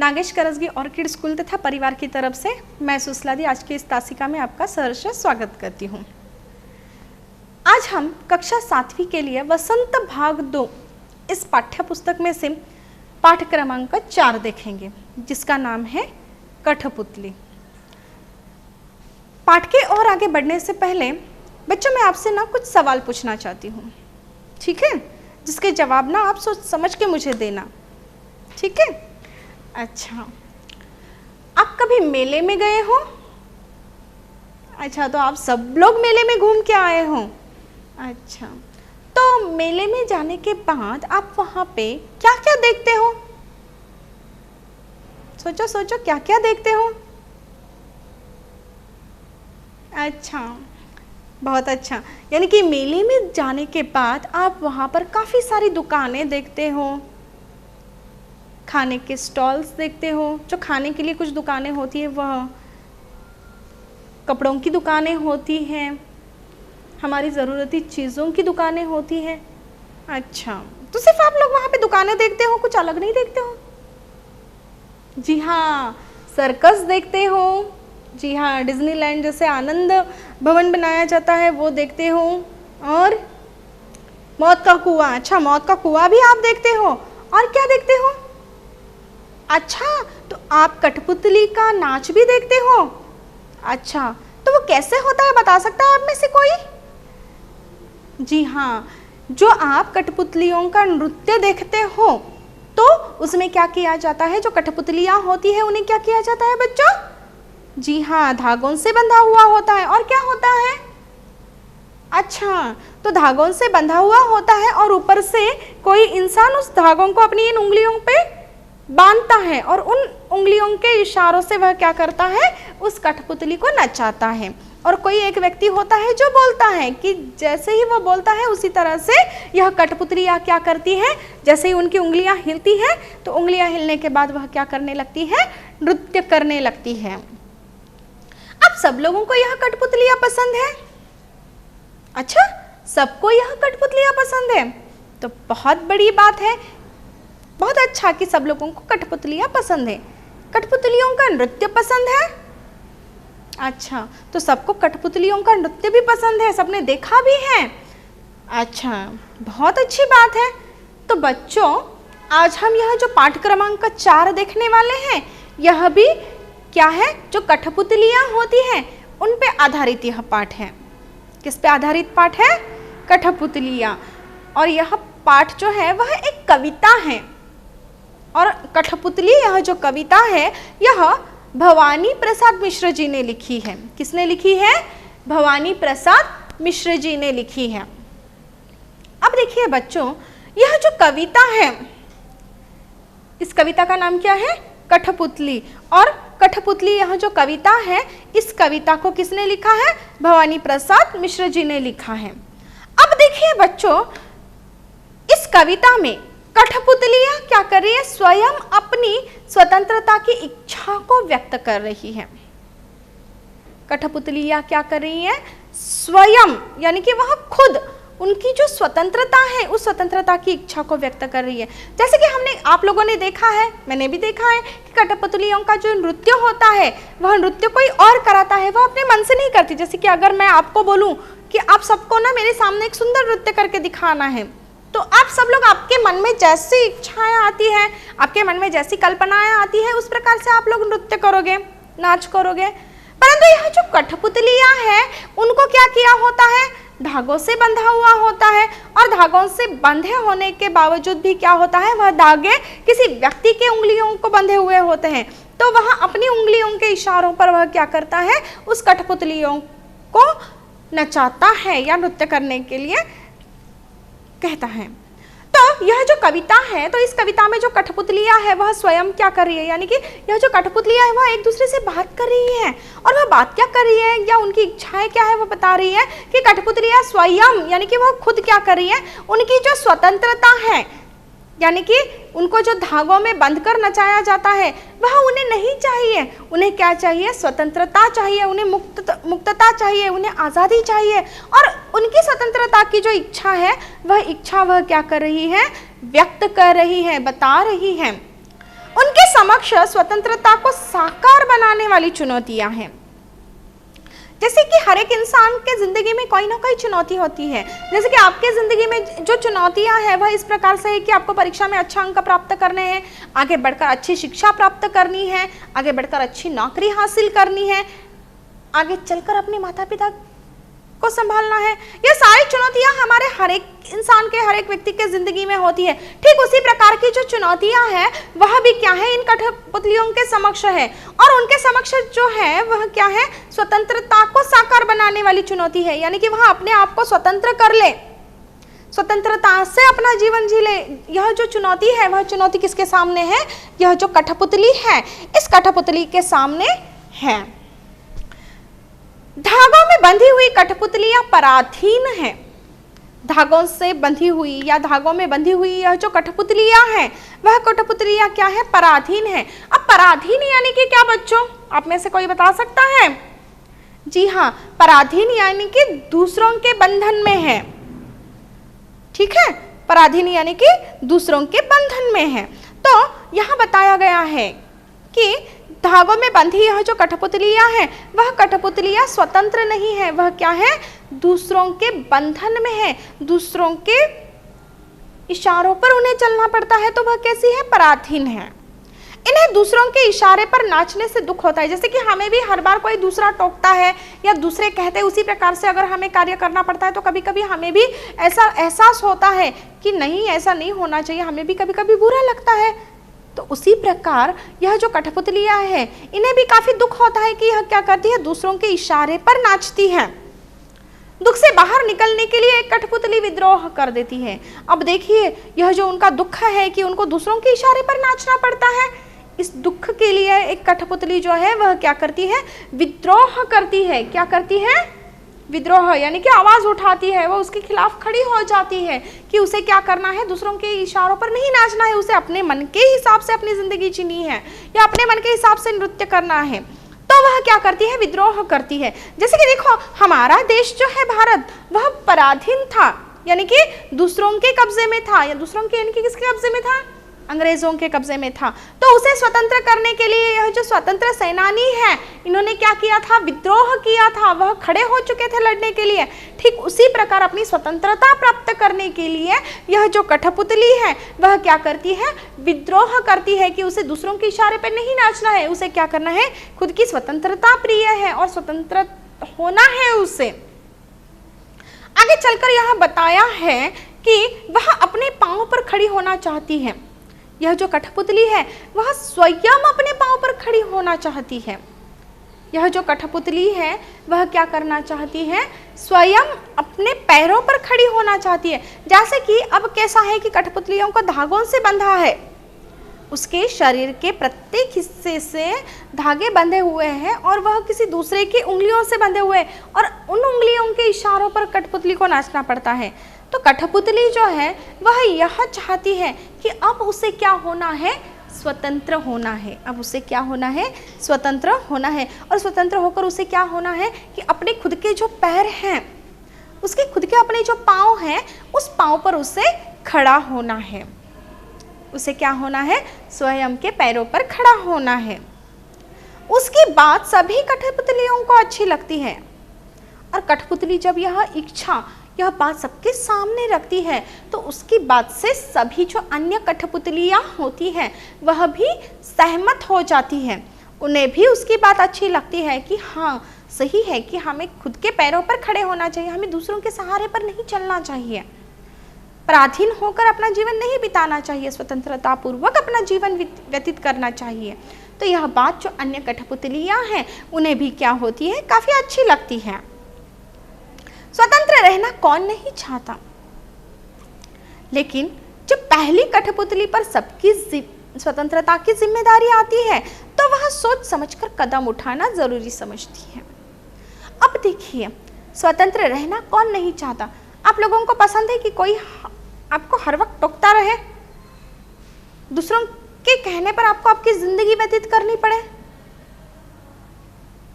Nagesh Karasagi orchid school तथा परिवार की तरफ से मैं सुसलादी आज की इस तासिका में आपका सहर्ष स्वागत करती हूँ। आज हम कक्षा 7वीं के लिए वसंत भाग 2 इस पाठ्य पुस्तक में से पाठ क्रमांक 4 देखेंगे, जिसका नाम है कठपुतली। पाठ के और आगे बढ़ने से पहले बच्चों मैं आपसे ना कुछ सवाल पूछना चाहती हूँ, ठीक है, जिसके जवाब ना आप सोच समझ के मुझे देना, ठीक है। अच्छा, आप कभी मेले में गए हो? अच्छा, तो आप सब लोग मेले में घूम के आए हो। अच्छा, तो मेले में जाने के बाद आप वहाँ पे क्या क्या देखते हो? सोचो सोचो, क्या क्या देखते हो? अच्छा, बहुत अच्छा। यानी कि मेले में जाने के बाद आप वहाँ पर काफ़ी सारी दुकानें देखते हो, खाने के स्टॉल्स देखते हो। जो खाने के लिए कुछ दुकानें होती है, वह कपड़ों की दुकानें होती हैं, हमारी ज़रूरती चीज़ों की दुकानें होती हैं। अच्छा, तो सिर्फ आप लोग वहाँ पे दुकानें देखते हो, कुछ अलग नहीं देखते हो? जी हाँ, सर्कस देखते हो। जी हाँ, डिज्नीलैंड जैसे आनंद भवन बनाया जाता है वो देखते हो। और मौत का कुआं, अच्छा मौत का कुआं भी आप देखते हो। और क्या देखते हो? अच्छा, तो आप कठपुतली का नाच भी देखते हो। अच्छा, तो वो कैसे होता है, बता सकता है आप में से कोई? जी हाँ, जो आप कठपुतलियों का नृत्य देखते हो तो उसमें क्या किया जाता है? जो कठपुतलियाँ होती है उन्हें क्या किया जाता है बच्चों? जी हाँ, धागों से बंधा हुआ होता है। और क्या होता है? अच्छा, तो धागों से बंधा हुआ होता है और ऊपर से कोई इंसान उस धागों को अपनी इन उंगलियों पे बांधता है और उन उंगलियों के इशारों से वह क्या करता है? उस कठपुतली को नचाता है। और कोई एक व्यक्ति होता है जो बोलता है कि जैसे ही वो बोलता है उसी तरह से यह कठपुतली क्या करती है? जैसे ही उनकी उंगलियां हिलती हैं तो उंगलियां हिलने के बाद वह क्या करने लगती है? नृत्य करने लगती है। अब सब लोगों को यह कठपुतलियां पसंद है? अच्छा, सबको यह कठपुतलियां पसंद है, तो बहुत बड़ी बात है। बहुत अच्छा कि सब लोगों को कठपुतलियां पसंद है। कठपुतलियों का नृत्य पसंद है? अच्छा, तो सबको कठपुतलियों का नृत्य भी पसंद है, सबने देखा भी है। अच्छा, बहुत अच्छी बात है। तो बच्चों, आज हम यह जो पाठ क्रमांक 4 देखने वाले हैं, यह भी क्या है? जो कठपुतलियां होती हैं उन पे आधारित यह पाठ है। किस पे आधारित पाठ है? कठपुतलियां। और यह पाठ जो है वह एक कविता है। और कठपुतली, यह जो कविता है, यह भवानी प्रसाद मिश्र जी ने लिखी है। किसने लिखी है? भवानी प्रसाद मिश्र जी ने लिखी है। अब देखिए बच्चों, यह जो कविता है, इस कविता का नाम क्या है? कठपुतली। और कठपुतली, यह जो कविता है, इस कविता को किसने लिखा है? भवानी प्रसाद मिश्र जी ने लिखा है। अब देखिए बच्चों, इस कविता में कठपुतलियां क्या कर रही है? स्वयं अपनी स्वतंत्रता की इच्छा को व्यक्त कर रही है। कठपुतलियां क्या कर रही है? स्वयं, यानी कि वह खुद उनकी जो स्वतंत्रता है उस स्वतंत्रता की इच्छा को व्यक्त कर रही है। जैसे कि आप लोगों ने देखा है, मैंने भी देखा है कि कठपुतलियों का जो नृत्य होता है वह नृत्य कोई और कराता है, वह अपने मन से नहीं करती। जैसे कि अगर मैं आपको बोलूं कि आप सबको ना मेरे सामने एक सुंदर नृत्य करके दिखाना है, तो आप सब लोग, आपके मन में जैसी इच्छाएं आती हैं, आपके मन में जैसी कल्पनाएं आती है, उस प्रकार से आप लोग नृत्य करोगे, नाच करोगे। परंतु यह जो कठपुतलियां हैं उनको क्या किया होता है? धागों से बंधा हुआ होता है। और धागों से बंधे होने के बावजूद भी क्या होता है? वह धागे किसी व्यक्ति के उंगलियों को बंधे हुए होते हैं, तो वह अपनी उंगलियों के इशारों पर वह क्या करता है? उस कठपुतलियों को नचाता है या नृत्य करने के लिए कहता है। तो यह जो कविता है, तो इस कविता में जो कठपुतलियां है वह स्वयं क्या कर रही है? यानी कि यह जो कठपुतलियां है वह एक दूसरे से बात कर रही है। और वह बात क्या कर रही है या उनकी इच्छाएं क्या है, वह बता रही है कि कठपुतलियां स्वयं, यानी कि वह खुद क्या कर रही है? उनकी जो स्वतंत्रता है, यानी कि उनको जो धागों में बंधकर नचाया जाता है वह उन्हें नहीं चाहिए। उन्हें क्या चाहिए? स्वतंत्रता चाहिए, उन्हें मुक्तता चाहिए, उन्हें आज़ादी चाहिए। और उनकी स्वतंत्रता की जो इच्छा है वह इच्छा वह क्या कर रही है? व्यक्त कर रही है, बता रही है। उनके समक्ष स्वतंत्रता को साकार बनाने वाली चुनौतियां हैं। जैसे कि हर एक इंसान के जिंदगी में कोई ना कोई चुनौती होती है। जैसे कि आपके जिंदगी में जो चुनौतियां हैं वह इस प्रकार से है कि आपको परीक्षा में अच्छा अंक प्राप्त करने हैं, आगे बढ़कर अच्छी शिक्षा प्राप्त करनी है, आगे बढ़कर अच्छी नौकरी हासिल करनी है, आगे चलकर अपने माता पिता को संभालना है। ये सारी चुनौतियां हमारे हर एक इंसान के, हर एक व्यक्ति के जिंदगी में होती है। ठीक उसी प्रकार की जो चुनौतियां हैं वह भी क्या है, इन कठपुतलियों के समक्ष है। और उनके समक्ष जो है वह क्या है, स्वतंत्रता को साकार बनाने वाली चुनौती है, यानी कि वह अपने आप को स्वतंत्र कर ले, स्वतंत्रता से अपना जीवन जी ले। यह जो चुनौती है वह चुनौती किसके सामने है, यह जो कठपुतली है इस कठपुतली के सामने है। धागों में बंधी हुई कठपुतलियां पराधीन हैं। धागों से बंधी हुई या धागों में बंधी हुई यह जो कठपुतलियां हैं वह कठपुतलियां क्या है, पराधीन है। अब पराधीन यानी कि क्या बच्चों, आप में से कोई बता सकता है? जी हाँ, पराधीन यानी कि दूसरों के बंधन में है। ठीक है, पराधीन यानी कि दूसरों के बंधन में है। तो यहां बताया गया है कि धागों में बंधी यह जो कठपुतलियां हैं वह कठपुतलियां स्वतंत्र नहीं है, वह क्या है, दूसरों के बंधन में है, दूसरों के इशारों पर उन्हें चलना पड़ता है। तो वह कैसी है, पराधीन है। इन्हें दूसरों के इशारे पर नाचने से दुख होता है। जैसे कि हमें भी हर बार कोई दूसरा टोकता है या दूसरे कहते हैं, उसी प्रकार से अगर हमें कार्य करना पड़ता है तो कभी कभी हमें भी ऐसा एहसास होता है कि नहीं, ऐसा नहीं होना चाहिए, हमें भी कभी कभी बुरा लगता है। तो उसी प्रकार यह जो कठपुतलियां हैं इन्हें भी काफी दुख होता है कि यह क्या करती है, दूसरों के इशारे पर नाचती है। दुख से बाहर निकलने के लिए एक कठपुतली विद्रोह कर देती है। अब देखिए, यह जो उनका दुख है कि उनको दूसरों के इशारे पर नाचना पड़ता है, इस दुख के लिए एक कठपुतली जो है वह क्या करती है, विद्रोह करती है। क्या करती है, विद्रोह, यानी कि आवाज उठाती है, वो उसके खिलाफ खड़ी हो जाती है कि उसे क्या करना है, दूसरों के इशारों पर नहीं नाचना है, उसे अपने मन के हिसाब से अपनी जिंदगी जीनी है या अपने मन के हिसाब से नृत्य करना है। तो वह क्या करती है, विद्रोह करती है। जैसे कि देखो, हमारा देश जो है भारत, वह पराधीन था, यानी कि दूसरों के कब्जे में था, या दूसरों के यानी कि किसके कब्जे में था, अंग्रेजों के कब्जे में था। तो उसे स्वतंत्र करने के लिए यह जो स्वतंत्र सेनानी है इन्होंने क्या किया था, विद्रोह किया था, वह खड़े हो चुके थे लड़ने के लिए। ठीक उसी प्रकार अपनी स्वतंत्रता प्राप्त करने के लिए यह जो कठपुतली है वह क्या करती है, विद्रोह करती है कि उसे दूसरों के इशारे पर नहीं नाचना है, उसे क्या करना है, खुद की स्वतंत्रता प्रिय है और स्वतंत्र होना है उसे। आगे चलकर यह बताया है कि वह अपने पांव पर खड़ी होना चाहती है। यह जो कठपुतली है वह स्वयं अपने पांव पर खड़ी होना चाहती है। यह जो कठपुतली है वह क्या करना चाहती है, स्वयं अपने पैरों पर खड़ी होना चाहती है। जैसे कि अब कैसा है कि कठपुतलियों को धागों से बंधा है, उसके शरीर के प्रत्येक हिस्से से धागे बंधे हुए हैं और वह किसी दूसरे की उंगलियों से बंधे हुए हैं और उन उंगलियों के इशारों पर कठपुतली को नाचना पड़ता है। तो कठपुतली जो है वह यह चाहती है कि अब उसे क्या होना है, स्वतंत्र होना है। अब उसे क्या होना है, स्वतंत्र होना है। और स्वतंत्र होकर उसे क्या होना है कि अपने खुद के जो पैर हैं, उसके खुद के अपने जो पाँव हैं, उस पाँव पर उसे खड़ा होना है। उसे क्या होना है, स्वयं के पैरों पर खड़ा होना है। उसकी बात सभी कठपुतलियों को अच्छी लगती है और कठपुतली जब यह इच्छा, यह बात सबके सामने रखती है तो उसकी बात से सभी जो अन्य कठपुतलियां होती हैं वह भी सहमत हो जाती हैं। उन्हें भी उसकी बात अच्छी लगती है कि हाँ, सही है कि हमें खुद के पैरों पर खड़े होना चाहिए, हमें दूसरों के सहारे पर नहीं चलना चाहिए, पराधीन होकर अपना जीवन नहीं बिताना चाहिए, स्वतंत्रता पूर्वक अपना जीवन व्यतीत करना चाहिए। तो यह बात जो अन्य कठपुतलियां हैं उन्हें भी क्या होती है, काफी अच्छी लगती है। स्वतंत्र रहना कौन नहीं चाहता, लेकिन जब पहली कठपुतली पर सबकी स्वतंत्रता की जिम्मेदारी आती है तो वह सोच समझकर कदम उठाना जरूरी समझती है। अब देखिए, स्वतंत्र रहना कौन नहीं चाहता। आप लोगों को पसंद है कि कोई आपको हर वक्त टोकता रहे, दूसरों के कहने पर आपको आपकी जिंदगी व्यतीत करनी पड़े,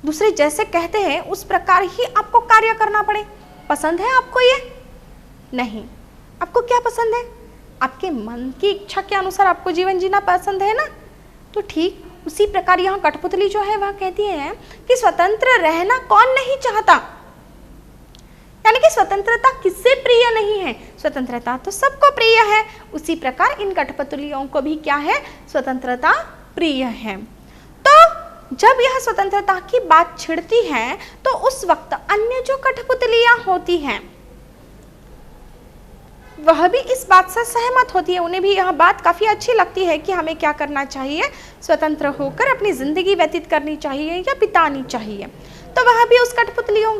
दूसरे जैसे कहते हैं उस प्रकार ही आपको कार्य करना पड़े? पसंद है आपको ये? नहीं। आपको क्या पसंद है? आपके मन की इच्छा के अनुसार आपको जीवन जीना पसंद है ना? तो ठीक उसी प्रकार यहाँ कठपुतली जो है वह कहती है कि स्वतंत्र रहना कौन नहीं चाहता, यानी कि स्वतंत्रता किससे प्रिय नहीं है, स्वतंत्रता तो सबको प्रिय है। उसी प्रकार इन कठपुतलियों को भी क्या है, स्वतंत्रता प्रिय है। तो जब यह स्वतंत्रता की बात छिड़ती है तो उस वक्त अन्य जो कठपुतलियां होती हैं वह भी इस बात से सहमत होती है, उन्हें भी यह बात काफ़ी अच्छी लगती है कि हमें क्या करना चाहिए, स्वतंत्र होकर अपनी ज़िंदगी व्यतीत करनी चाहिए या बितानी चाहिए। तो वह भी उस कठपुतलियों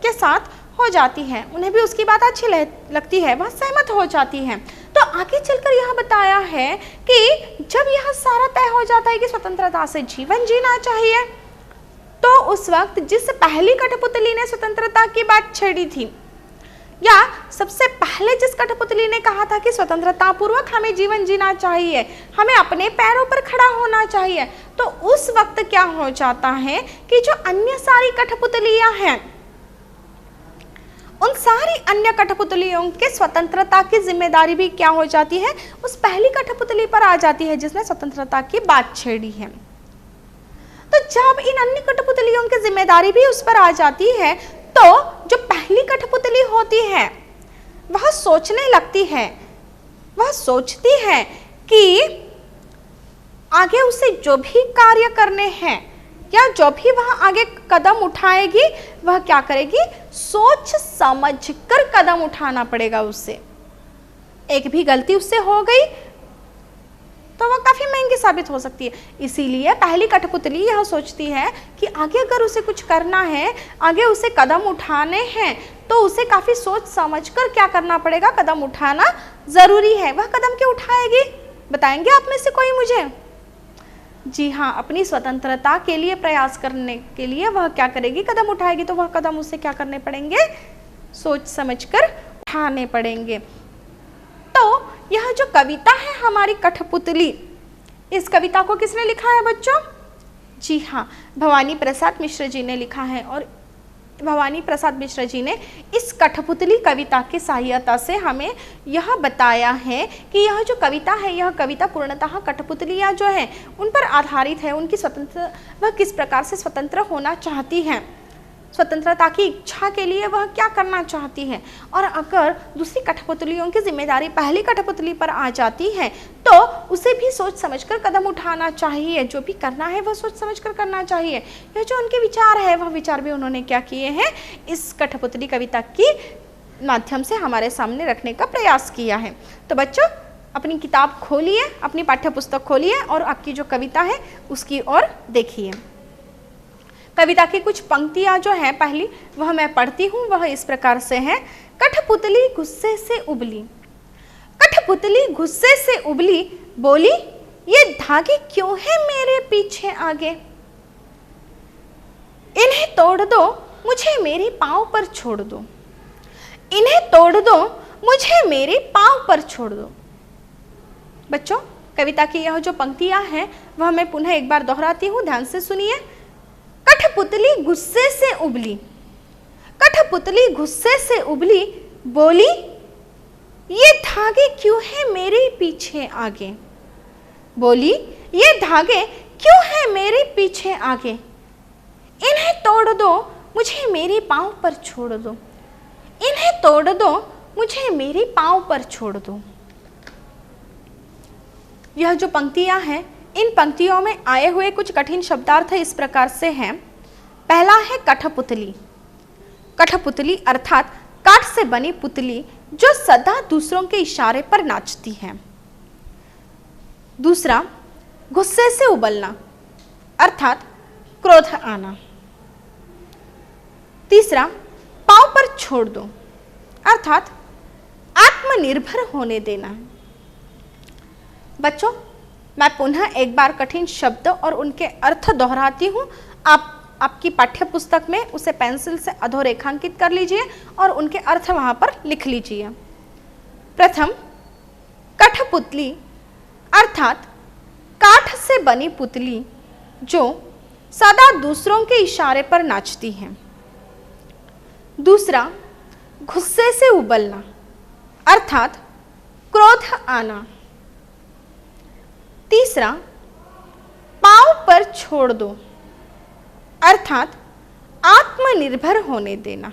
के साथ हो जाती है, उन्हें भी उसकी बात अच्छी लगती है, वह सहमत हो जाती है। तो आगे चलकर यह बताया है कि जब यह सारा तय हो जाता है कि स्वतंत्रता से जीवन जीना चाहिए, तो उस वक्त जिस पहली कठपुतली ने स्वतंत्रता की बात छेड़ी थी, या सबसे पहले जिस कठपुतली ने कहा था कि स्वतंत्रता पूर्वक हमें जीवन जीना चाहिए, हमें अपने पैरों पर खड़ा होना चाहिए, तो उस वक्त क्या हो जाता है कि जो अन्य सारी कठपुतलियां हैं, उन सारी अन्य कठपुतलियों के स्वतंत्रता की जिम्मेदारी भी क्या हो जाती है, उस पहली कठपुतली पर आ जाती है जिसने स्वतंत्रता की बात छेड़ी है। तो जब इन अन्य कठपुतलियों की जिम्मेदारी भी उस पर आ जाती है, तो जो पहली कठपुतली होती है वह सोचने लगती है, वह सोचती है कि आगे उसे जो भी कार्य करने हैं या जो भी वह आगे कदम उठाएगी वह क्या करेगी, सोच समझ कर कदम उठाना पड़ेगा उसे। एक भी गलती उससे हो गई तो वह काफ़ी महंगी साबित हो सकती है। इसीलिए पहली कठपुतली यह सोचती है कि आगे अगर उसे कुछ करना है, आगे उसे कदम उठाने हैं, तो उसे काफ़ी सोच समझकर क्या करना पड़ेगा, कदम उठाना ज़रूरी है। वह कदम क्यों उठाएगी, बताएंगे आप में से कोई मुझे? जी हाँ, अपनी स्वतंत्रता के लिए प्रयास करने के लिए वह क्या करेगी, कदम उठाएगी। तो वह कदम उसे क्या करने पड़ेंगे, सोच समझकर उठाने पड़ेंगे। तो यह जो कविता है हमारी कठपुतली, इस कविता को किसने लिखा है बच्चों? जी हाँ, भवानी प्रसाद मिश्र जी ने लिखा है। और भवानी प्रसाद मिश्र जी ने इस कठपुतली कविता की सहायता से हमें यह बताया है कि यह जो कविता है, यह कविता पूर्णतः कठपुतलियाँ जो हैं उन पर आधारित है। उनकी स्वतंत्र, वह किस प्रकार से स्वतंत्र होना चाहती हैं, स्वतंत्रता की इच्छा के लिए वह क्या करना चाहती है। और अगर दूसरी कठपुतलियों की जिम्मेदारी पहली कठपुतली पर आ जाती है तो उसे भी सोच समझकर कदम उठाना चाहिए, जो भी करना है वह सोच समझकर करना चाहिए। यह जो उनके विचार है वह विचार भी उन्होंने क्या किए हैं, इस कठपुतली कविता की माध्यम से हमारे सामने रखने का प्रयास किया है। तो बच्चों अपनी किताब खोलिए, अपनी पाठ्य पुस्तक खोलिए और आपकी जो कविता है उसकी ओर देखिए। कविता की कुछ पंक्तियां जो हैं पहली वह मैं पढ़ती हूँ, वह इस प्रकार से है। कठपुतली गुस्से से उबली, कठपुतली गुस्से से उबली, बोली ये धागे क्यों है मेरे पीछे आगे, इन्हें तोड़ दो मुझे मेरे पाँव पर छोड़ दो, इन्हें तोड़ दो मुझे मेरे पाँव पर छोड़ दो। बच्चों कविता की यह जो पंक्तियां हैं वह मैं पुनः एक बार दोहराती हूँ, ध्यान से सुनिए। कठपुतली गुस्से से उबली, कठपुतली गुस्से से उबली, बोली ये धागे क्यों है मेरे पीछे आगे, बोली ये धागे क्यों है मेरे पीछे आगे, इन्हें तोड़ दो मुझे मेरे पाँव पर छोड़ दो, इन्हें तोड़ दो मुझे मेरे पाँव पर छोड़ दो। यह जो पंक्तियां हैं, इन पंक्तियों में आए हुए कुछ कठिन शब्दार्थ इस प्रकार से हैं। पहला है कठपुतली, कठपुतली अर्थात काठ से बनी पुतली जो सदा दूसरों के इशारे पर नाचती है। दूसरा गुस्से से उबलना अर्थात क्रोध आना। तीसरा पाँव पर छोड़ दो अर्थात आत्मनिर्भर होने देना। बच्चों मैं पुनः एक बार कठिन शब्द और उनके अर्थ दोहराती हूँ। आप आपकी पाठ्य पुस्तक में उसे पेंसिल से अधोरेखांकित कर लीजिए और उनके अर्थ वहाँ पर लिख लीजिए। प्रथम कठपुतली अर्थात काठ से बनी पुतली जो सदा दूसरों के इशारे पर नाचती है। दूसरा गुस्से से उबलना अर्थात क्रोध आना। तीसरा दांव पर छोड़ दो, अर्थात आत्मनिर्भर होने देना।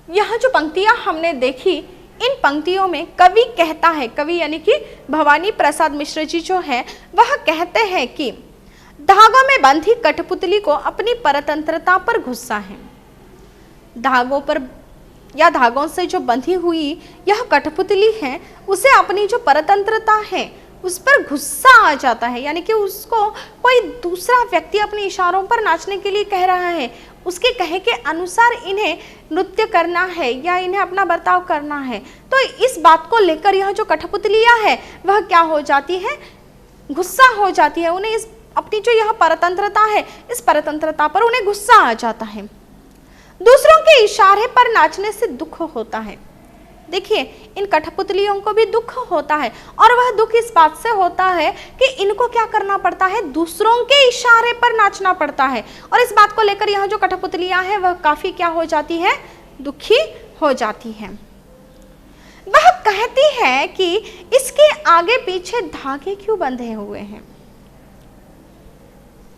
यह जो पंक्तियां हमने देखी, इन पंक्तियों में कवि कहता है, कवि यानी कि भवानी प्रसाद मिश्र जी जो है वह कहते हैं कि धागों में बंधी कठपुतली को अपनी परतंत्रता पर गुस्सा है। धागों पर या धागों से जो बंधी हुई यह कठपुतली है, उसे अपनी जो परतंत्रता है उस पर गुस्सा आ जाता है, यानी कि उसको कोई दूसरा व्यक्ति अपने इशारों पर नाचने के लिए कह रहा है, उसके कहे के अनुसार इन्हें नृत्य करना है या इन्हें अपना बर्ताव करना है। तो इस बात को लेकर यह जो कठपुतलियां है वह क्या हो जाती है, गुस्सा हो जाती है। उन्हें इस अपनी जो यह परतंत्रता है, इस परतंत्रता पर उन्हें गुस्सा आ जाता है। दूसरों के इशारे पर नाचने से दुख होता है। देखिए, इन कठपुतलियों को भी दुख होता है, और वह दुख इस बात से होता है कि इनको क्या करना पड़ता है, दूसरों के इशारे पर नाचना पड़ता है। और इस बात को लेकर यह जो कठपुतलियां हैं वह काफी क्या हो जाती है, दुखी हो जाती हैं। वह कहती है कि इसके आगे पीछे धागे क्यों बंधे हुए हैं।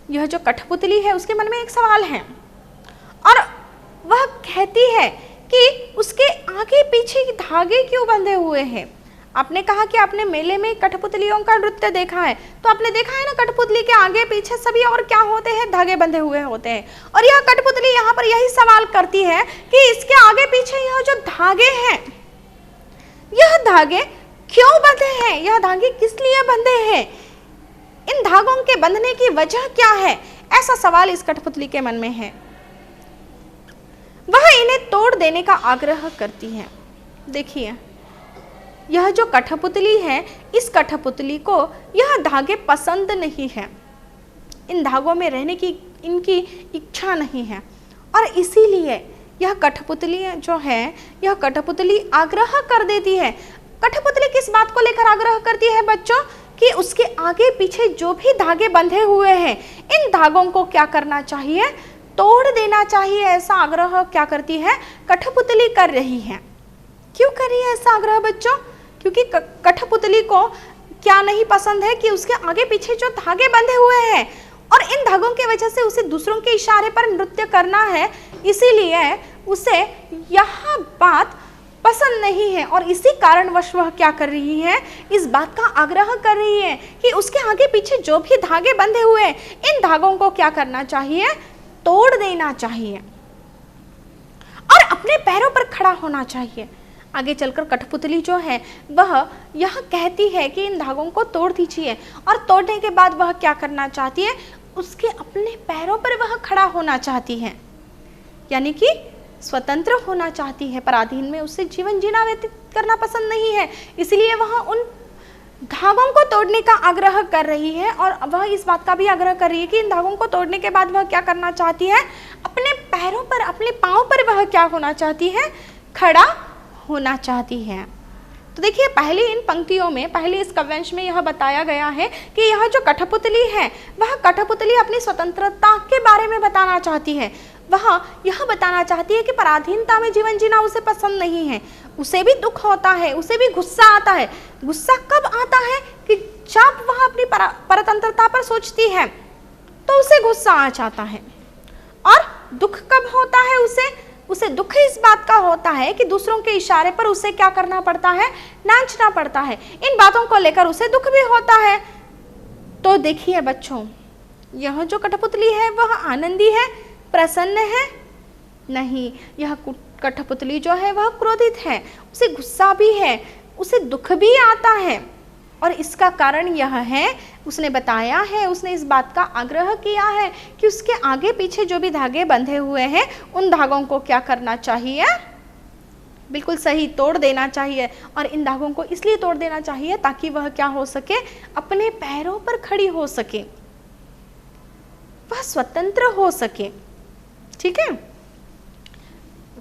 यह जो कठपुतली है उसके मन में एक सवाल है, और वह कहती है कि उसके आगे पीछे धागे क्यों बंधे हुए हैं। आपने कहा कि आपने मेले में कठपुतलियों का नृत्य देखा है, तो आपने देखा है ना कठपुतली के आगे पीछे सभी और क्या होते हैं, धागे बंधे हुए होते हैं। और यह कठपुतली यहाँ पर यही सवाल करती है कि इसके आगे पीछे यह जो धागे हैं, यह धागे क्यों बंधे हैं, यह धागे किस लिए बंधे हैं, इन धागों के बंधने की वजह क्या है, ऐसा सवाल इस कठपुतली के मन में है। वह इन्हें तोड़ देने का आग्रह करती है। देखिए, यह जो कठपुतली है, इस कठपुतली को यह धागे पसंद नहीं है, इन धागों में रहने की इनकी इच्छा नहीं है, और इसीलिए यह कठपुतली जो है, यह कठपुतली आग्रह कर देती है। कठपुतली किस बात को लेकर आग्रह करती है बच्चों, कि उसके आगे पीछे जो भी धागे बंधे हुए हैं, इन धागों को क्या करना चाहिए, तोड़ देना चाहिए। ऐसा आग्रह क्या करती है, कठपुतली कर रही है। क्यों कर रही है ऐसा आग्रह बच्चों, क्योंकि कठपुतली को क्या नहीं पसंद है कि उसके आगे पीछे जो धागे बंधे हुए हैं, और इन धागों की वजह से उसे दूसरों के इशारे पर नृत्य करना है, इसीलिए उसे यह बात पसंद नहीं है। और इसी कारणवश वह क्या कर रही है, इस बात का आग्रह कर रही है कि उसके आगे पीछे जो भी धागे बंधे हुए हैं, इन धागों को क्या करना चाहिए, तोड़ देना चाहिए और अपने पैरों पर खड़ा होना चाहिए। आगे चलकर कठपुतली जो है वह यह कहती है कि इन धागों को तोड़ दीजिए, और तोड़ने के बाद वह क्या करना चाहती है, उसके अपने पैरों पर वह खड़ा होना चाहती है, यानी कि स्वतंत्र होना चाहती है। पराधीन में उसे जीवन जीना व्यतीत करना पसंद नहीं है, इसलिए वह उन धागों को तोड़ने का आग्रह कर रही है। और वह इस बात का भी आग्रह कर रही है कि इन धागों को तोड़ने के बाद वह क्या करना चाहती है, अपने पैरों पर, अपने पाँव पर वह क्या होना चाहती है, खड़ा होना चाहती है। तो देखिए, पहले इन पंक्तियों में, पहले इस काव्यांश में यह बताया गया है कि यह जो कठपुतली है वह कठपुतली अपनी स्वतंत्रता के बारे में बताना चाहती है। वह यह बताना चाहती है कि पराधीनता में जीवन जीना उसे पसंद नहीं है, उसे भी दुख होता है, उसे भी गुस्सा आता है। गुस्सा कब आता है, कि जब वह अपनी परतंत्रता पर सोचती है तो उसे गुस्सा आ जाता है। और दुख कब होता है, उसे दुख इस बात का होता है कि दूसरों के इशारे पर उसे क्या करना पड़ता है, नाचना पड़ता है। इन बातों को लेकर उसे दुख भी होता है। तो देखिए बच्चों, यह जो कठपुतली है वह आनंदी है, प्रसन्न है नहीं। यह कठपुतली जो है वह क्रोधित है, उसे गुस्सा भी है, उसे दुख भी आता है। और इसका कारण यह है, उसने बताया है, उसने इस बात का आग्रह किया है कि उसके आगे पीछे जो भी धागे बंधे हुए हैं उन धागों को क्या करना चाहिए, बिल्कुल सही, तोड़ देना चाहिए। और इन धागों को इसलिए तोड़ देना चाहिए ताकि वह क्या हो सके, अपने पैरों पर खड़ी हो सके, वह स्वतंत्र हो सके। ठीक है,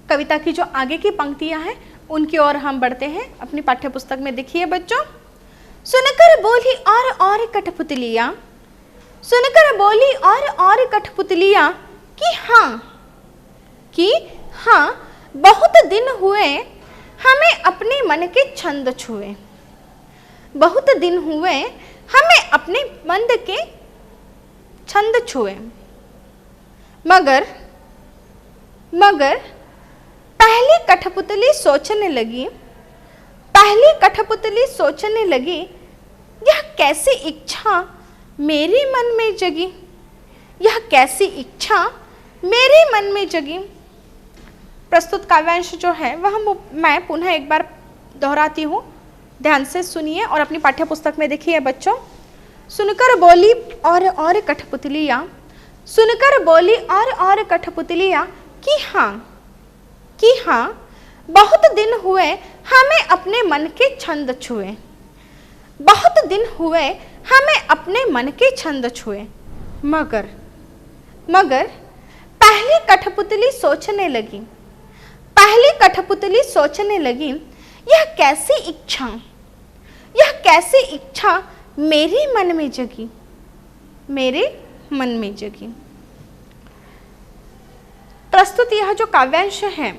कविता की जो आगे की पंक्तियां हैं उनकी ओर हम बढ़ते हैं अपनी पाठ्य पुस्तक में। देखिए बच्चों, सुनकर बोली और कठपुतलियां, सुनकर बोली और कठपुतलियां कि हाँ बहुत दिन हुए हमें अपने मन के छंद छुए, बहुत दिन हुए हमें अपने मन के छंद छुए। मगर मगर पहली कठपुतली सोचने लगी, पहली कठपुतली सोचने लगी, यह कैसी इच्छा मेरे मन में जगी, यह कैसी इच्छा मेरे मन में जगी। प्रस्तुत काव्यांश जो है वह मैं पुनः एक बार दोहराती हूँ, ध्यान से सुनिए और अपनी पाठ्य पुस्तक में देखिए बच्चों। सुनकर बोली और कठपुतलियाँ, सुनकर बोली और कठपुतलियाँ कि हाँ बहुत दिन हुए हमें अपने मन के छंद छुए, बहुत दिन हुए हमें अपने मन के छंद छुए। मगर मगर पहली कठपुतली सोचने लगी, पहली कठपुतली सोचने लगी, यह कैसी इच्छा, यह कैसी इच्छा मेरे मन में जगी, मेरे मन में जगी। प्रस्तुत यह जो काव्यांश है,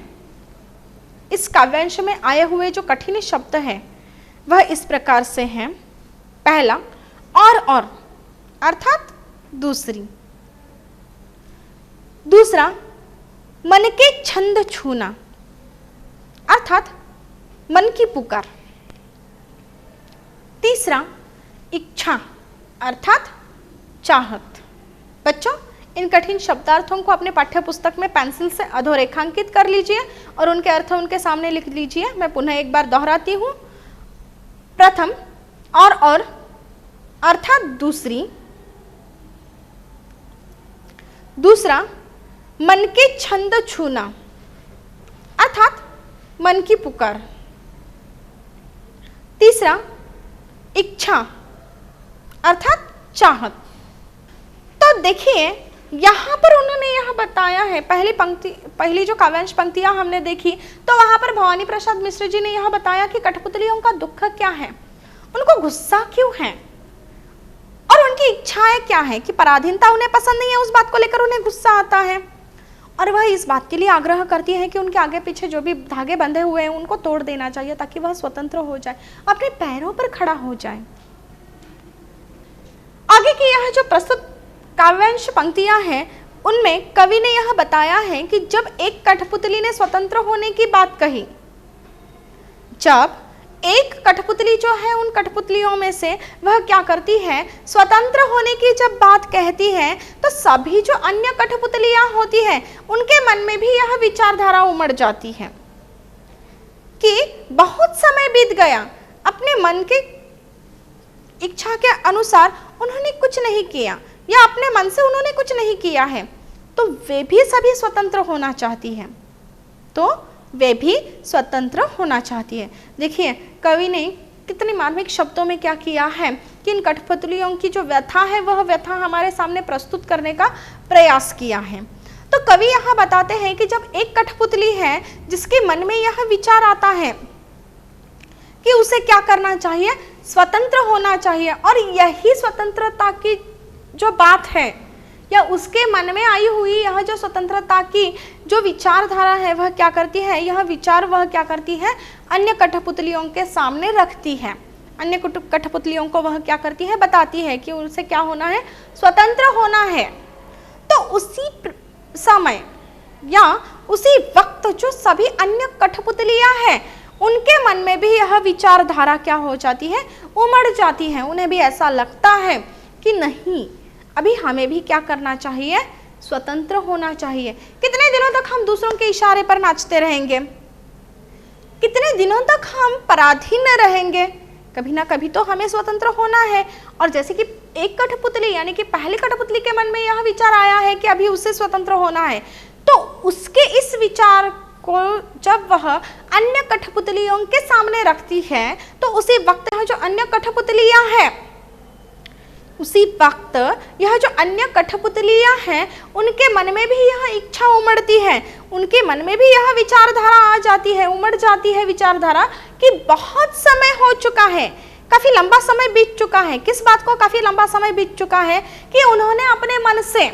इस काव्यांश में आए हुए जो कठिन शब्द हैं वह इस प्रकार से हैं। पहला और अर्थात दूसरी, दूसरा मन के छंद छूना अर्थात मन की पुकार, तीसरा इच्छा अर्थात चाहत। बच्चों इन कठिन शब्दार्थों को अपने पाठ्य पुस्तक में पेंसिल से अधोरेखांकित कर लीजिए और उनके अर्थ उनके सामने लिख लीजिए। मैं पुनः एक बार दोहराती हूँ। प्रथम और अर्थात दूसरी, दूसरा मन के छंद छूना अर्थात मन की पुकार, तीसरा इच्छा अर्थात चाहत। तो देखिए यहाँ पर उन्होंने यह बताया है, पहली जो काव्यांश पंक्तियां हमने देखी तो वहां पर भवानी प्रसाद मिश्र जी ने यह बताया कि कठपुतलियों का दुख क्या है, उनको गुस्सा क्यों है और उनकी इच्छाएं क्या है, कि पराधीनता उन्हें पसंद नहीं है, उस बात को लेकर उन्हें गुस्सा आता है और वह इस बात के लिए आग्रह करती है कि उनके आगे पीछे जो भी धागे बंधे हुए हैं उनको तोड़ देना चाहिए ताकि वह स्वतंत्र हो जाए, अपने पैरों पर खड़ा हो जाए। आगे की यह जो प्रस्तुत काव्यांश पंक्तियां हैं उनमें कवि ने यह बताया है कि जब एक कठपुतली ने स्वतंत्र होने की बात कही, जब एक कठपुतली जो है उन कठपुतलियों में से वह क्या करती है, स्वतंत्र होने की जब बात कहती है तो सभी जो अन्य कठपुतलियां होती हैं उनके मन में भी यह विचारधारा उमड़ जाती है कि बहुत समय बीत गया, अपने मन के इच्छा के अनुसार उन्होंने कुछ नहीं किया या अपने मन से उन्होंने कुछ नहीं किया है, तो वे भी सभी स्वतंत्र होना चाहती है, तो वे भी स्वतंत्र होना चाहती है। देखिए कवि ने कितने मार्मिक शब्दों में क्या किया है कि इन कठपुतलियों की जो व्यथा है वह व्यथा हमारे सामने प्रस्तुत करने का प्रयास किया है। तो कवि यहाँ बताते हैं कि जब एक कठपुतली है जिसके मन में यह विचार आता है कि उसे क्या करना चाहिए, स्वतंत्र होना चाहिए, और यही स्वतंत्रता की जो बात है या उसके मन में आई हुई यह जो स्वतंत्रता की जो विचारधारा है वह क्या करती है, यह विचार वह क्या करती है, अन्य कठपुतलियों के सामने रखती है, अन्य कठपुतलियों को वह क्या करती है, बताती है कि उनसे क्या होना है, स्वतंत्र होना है। तो उसी समय या उसी वक्त जो सभी अन्य कठपुतलियां हैं उनके मन में भी यह विचारधारा क्या हो जाती है, उमड़ जाती है। उन्हें भी ऐसा लगता है कि नहीं, अभी हमें भी क्या करना चाहिए, स्वतंत्र होना चाहिए। कितने दिनों तक हम दूसरों के इशारे पर नाचते रहेंगे, कितने दिनों तक हम पराधीन रहेंगे, कभी ना कभी तो हमें स्वतंत्र होना है। और जैसे कि एक कठपुतली यानी कि पहली कठपुतली के मन में यह विचार आया है कि अभी उसे स्वतंत्र होना है, तो उसके इस विचार को जब वह अन्य कठपुतलियों के सामने रखती है तो उसी वक्त जो अन्य कठपुतलियां हैं, उसी वक्त यह जो अन्य कठपुतलियां हैं उनके मन में भी यह इच्छा उमड़ती है, उनके मन में भी यह विचारधारा आ जाती है, उमड़ जाती है विचारधारा कि बहुत समय हो चुका है, काफी लंबा समय बीत चुका है। किस बात को काफी लंबा समय बीत चुका है कि उन्होंने अपने मन से,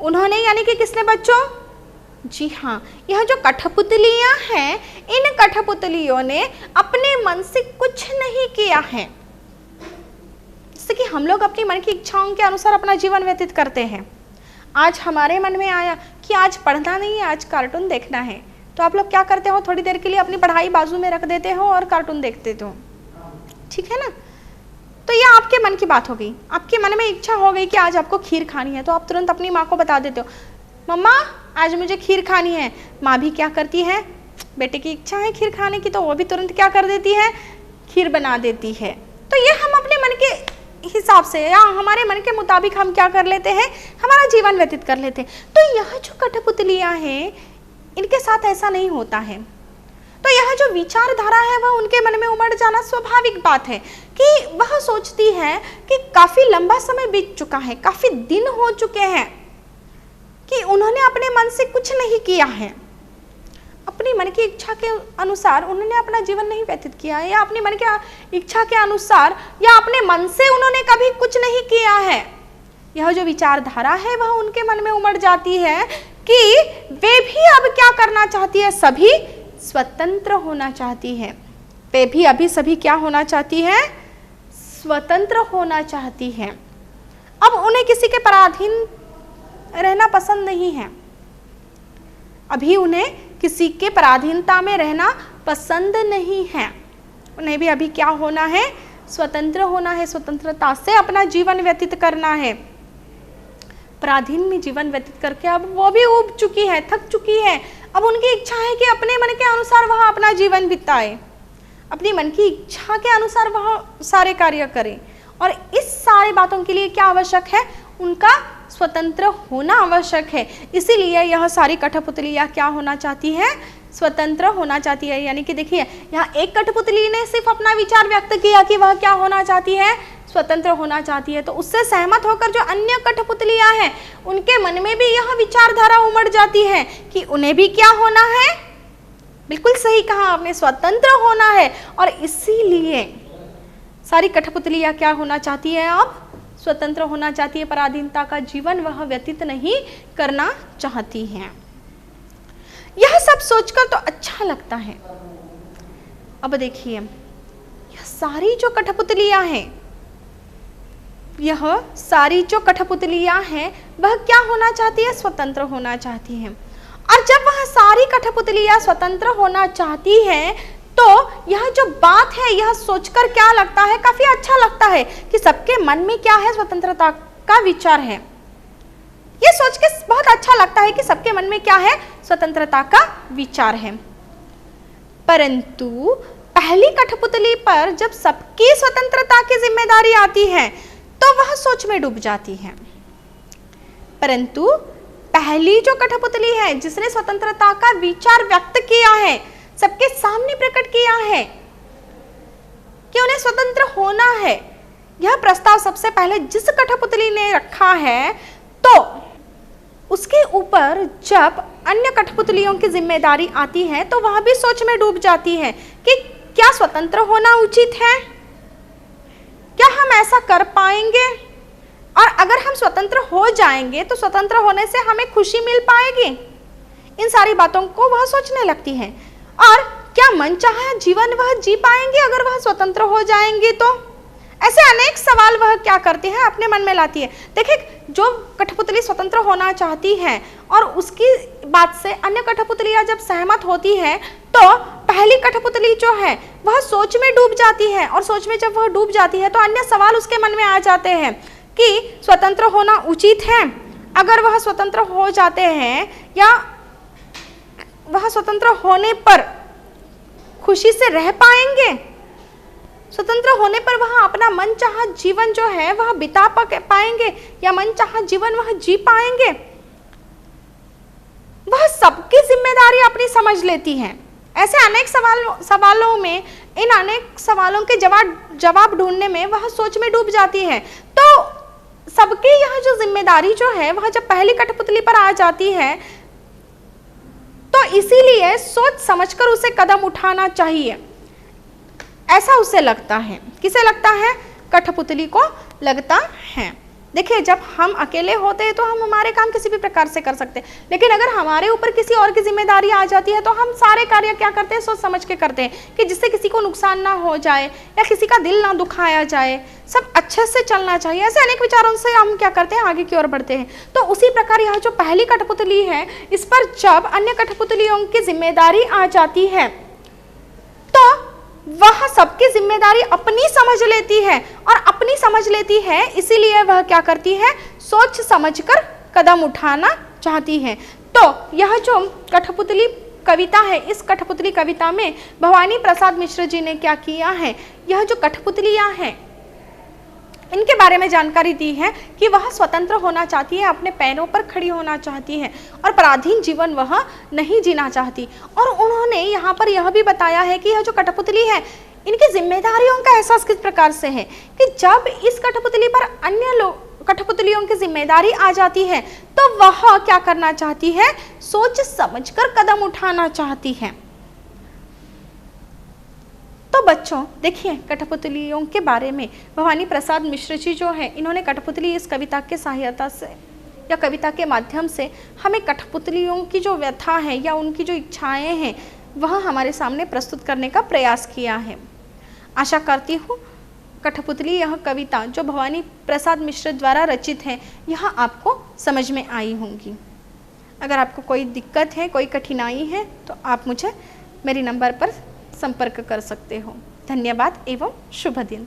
उन्होंने यानी कि किसने बच्चों, जी हाँ, यह जो कठपुतलियां हैं इन कठपुतलियों ने अपने मन से कुछ नहीं किया है, जैसे कि हम लोग अपनी मन की इच्छाओं के अनुसार अपना जीवन व्यतीत करते हैं। आज हमारे मन में आया कि आज पढ़ना नहीं है, आज कार्टून देखना है, तो आप लोग क्या करते हो, थोड़ी देर के लिए अपनी पढ़ाई बाजू में रख देते हो और कार्टून देखते हो, ठीक है ना। तो ये आपके मन की बात हो गई। आपके मन में इच्छा हो गई कि आज आपको खीर खानी है, तो आप तुरंत अपनी माँ को बता देते हो, मम्मा आज मुझे खीर खानी है। माँ भी क्या करती है, बेटे की इच्छा है खीर खाने की, तो वो भी तुरंत क्या कर देती है, खीर बना देती है। तो ये हम अपने मन के हिसाब से या हमारे मन के मुताबिक हम क्या कर लेते हैं, हमारा जीवन व्यतीत कर लेते हैं। तो यह जो कठपुतलियाँ हैं, इनके साथ ऐसा नहीं होता है। तो यह जो विचारधारा है वह उनके मन में उमड़ जाना स्वाभाविक बात है कि वह सोचती है कि काफ़ी लंबा समय बीत चुका है, काफ़ी दिन हो चुके हैं कि उन्होंने अपने मन से कुछ नहीं किया है, अपनी मन की इच्छा के अनुसार उन्होंने अपना जीवन नहीं व्यतीत किया है, या अपनी मन की इच्छा के अनुसार या अपने मन से उन्होंने कभी कुछ नहीं किया है। यह जो विचारधारा है वह उनके मन में उमड़ जाती है कि वे भी अब क्या करना चाहती है, सभी स्वतंत्र होना चाहती है। वे भी अभी सभी क्या होना चाहती है, स्वतंत्र होना चाहती है। अब उन्हें किसी के पराधीन रहना पसंद नहीं है, अभी उन्हें किसी के पराधीनता में रहना पसंद नहीं है। उन्हें भी अभी क्या होना है, स्वतंत्र होना है, स्वतंत्रता से अपना जीवन व्यतीत करना है। पराधीन में जीवन व्यतीत करके अब वो भी ऊब चुकी है, थक चुकी है। अब उनकी इच्छा है कि अपने मन के अनुसार वह अपना जीवन बिताए, अपनी मन की इच्छा के अनुसार वह सारे कार्य करे। और इस सारे बातों के लिए क्या आवश्यक है, उनका स्वतंत्र होना आवश्यक है। इसीलिए यह सारी कठपुतलियाँ क्या होना चाहती है, स्वतंत्र होना चाहती है। यानी कि देखिए, यहाँ एक कठपुतली ने सिर्फ अपना विचार व्यक्त किया कि वह क्या होना चाहती है, स्वतंत्र होना चाहती है, तो उससे सहमत होकर जो अन्य कठपुतलियाँ हैं उनके मन में भी यह विचारधारा उमड़ जाती है कि उन्हें भी क्या होना है, बिल्कुल सही कहा आपने, स्वतंत्र होना है। और इसीलिए सारी कठपुतलियाँ क्या होना चाहती है, अब स्वतंत्र होना चाहती है, पराधीनता का जीवन वह व्यतीत नहीं करना चाहती हैं। यह सब सोचकर तो अच्छा लगता है। अब देखिए, यह सारी जो कठपुतलियाँ हैं, यह सारी जो कठपुतलियाँ हैं वह क्या होना चाहती है, स्वतंत्र होना चाहती हैं। और जब वह सारी कठपुतलियाँ स्वतंत्र होना चाहती हैं तो यह जो बात है, यह सोचकर क्या लगता है, काफी अच्छा लगता है कि सबके मन में क्या है, स्वतंत्रता का विचार है। यह सोच के बहुत अच्छा लगता है कि सबके मन में क्या है, स्वतंत्रता का विचार है। परंतु पहली कठपुतली पर जब सबकी स्वतंत्रता की जिम्मेदारी आती है तो वह सोच में डूब जाती है। परंतु पहली जो कठपुतली है जिसने स्वतंत्रता का विचार व्यक्त किया है, सबके सामने प्रकट किया है कि उन्हें स्वतंत्र होना है, यह प्रस्ताव सबसे पहले जिस कठपुतली ने रखा है, तो उसके ऊपर जब अन्य कठपुतलियों की जिम्मेदारी आती है तो वह भी सोच में डूब जाती है कि क्या स्वतंत्र होना उचित है, क्या हम ऐसा कर पाएंगे, और अगर हम स्वतंत्र हो जाएंगे तो स्वतंत्र होने से हमें खुशी मिल पाएगी। इन सारी बातों को वह सोचने लगती है। और क्या मनचाहा जीवन वह जी पाएंगे अगर वह स्वतंत्र हो जाएंगे तो? ऐसे अनेक सवाल वह क्या करती है, अपने मन में लाती है। देखिए, जो कठपुतली स्वतंत्र होना चाहती है और उसकी बात से अन्य कठपुतलियां जब सहमत होती है तो पहली कठपुतली जो है वह सोच में डूब जाती है, और सोच में जब वह डूब जाती है तो अन्य सवाल उसके मन में आ जाते हैं कि स्वतंत्र होना उचित है, अगर वह स्वतंत्र हो जाते हैं या वह स्वतंत्र होने पर खुशी से रह पाएंगे, स्वतंत्र होने पर वह अपना मनचाहा जीवन जो है वह बिता पाएंगे या मनचाहा जीवन वह जी पाएंगे। वह सबकी जिम्मेदारी अपनी समझ लेती है। ऐसे अनेक सवालों में, इन अनेक सवालों के जवाब ढूंढने में वह सोच में डूब जाती है। तो सबकी यह जो जिम्मेदारी जो है वह जब पहली कठपुतली पर आ जाती है तो इसीलिए सोच समझकर उसे कदम उठाना चाहिए, ऐसा उसे लगता है। किसे लगता है? कठपुतली को लगता है। देखिए, जब हम अकेले होते हैं तो हम हमारे काम किसी भी प्रकार से कर सकते हैं, लेकिन अगर हमारे ऊपर किसी और की जिम्मेदारी आ जाती है तो हम सारे कार्य क्या करते हैं, सोच समझ के करते हैं कि जिससे किसी को नुकसान ना हो जाए या किसी का दिल ना दुखाया जाए, सब अच्छे से चलना चाहिए। ऐसे अनेक विचारों से हम क्या करते हैं, आगे की ओर बढ़ते हैं। तो उसी प्रकार यह जो पहली कठपुतली है, इस पर जब अन्य कठपुतलियों की जिम्मेदारी आ जाती है तो वह सबकी जिम्मेदारी अपनी समझ लेती है, और अपनी समझ लेती है इसीलिए वह क्या करती है, सोच समझकर कदम उठाना चाहती है। तो यह जो कठपुतली कविता है, इस कठपुतली कविता में भवानी प्रसाद मिश्र जी ने क्या किया है, यह जो कठपुतलियां हैं इनके बारे में जानकारी दी है कि वह स्वतंत्र होना चाहती है, अपने पैरों पर खड़ी होना चाहती है और पराधीन जीवन वह नहीं जीना चाहती। और उन्होंने यहाँ पर यह भी बताया है कि यह जो कठपुतली है, इनकी जिम्मेदारियों का एहसास किस प्रकार से है कि जब इस कठपुतली पर अन्य लोग कठपुतलियों की जिम्मेदारी आ जाती है तो वह क्या करना चाहती है, सोच समझकर कदम उठाना चाहती है। तो बच्चों देखिए, कठपुतलियों के बारे में भवानी प्रसाद मिश्र जी जो है, इन्होंने कठपुतली इस कविता के सहायता से या कविता के माध्यम से हमें कठपुतलियों की जो व्यथा है या उनकी जो इच्छाएं हैं वह हमारे सामने प्रस्तुत करने का प्रयास किया है। आशा करती हूँ कठपुतली यह कविता जो भवानी प्रसाद मिश्र द्वारा रचित है, यह आपको समझ में आई होंगी। अगर आपको कोई दिक्कत है, कोई कठिनाई है तो आप मुझे मेरे नंबर पर संपर्क कर सकते हो। धन्यवाद एवं शुभ दिन।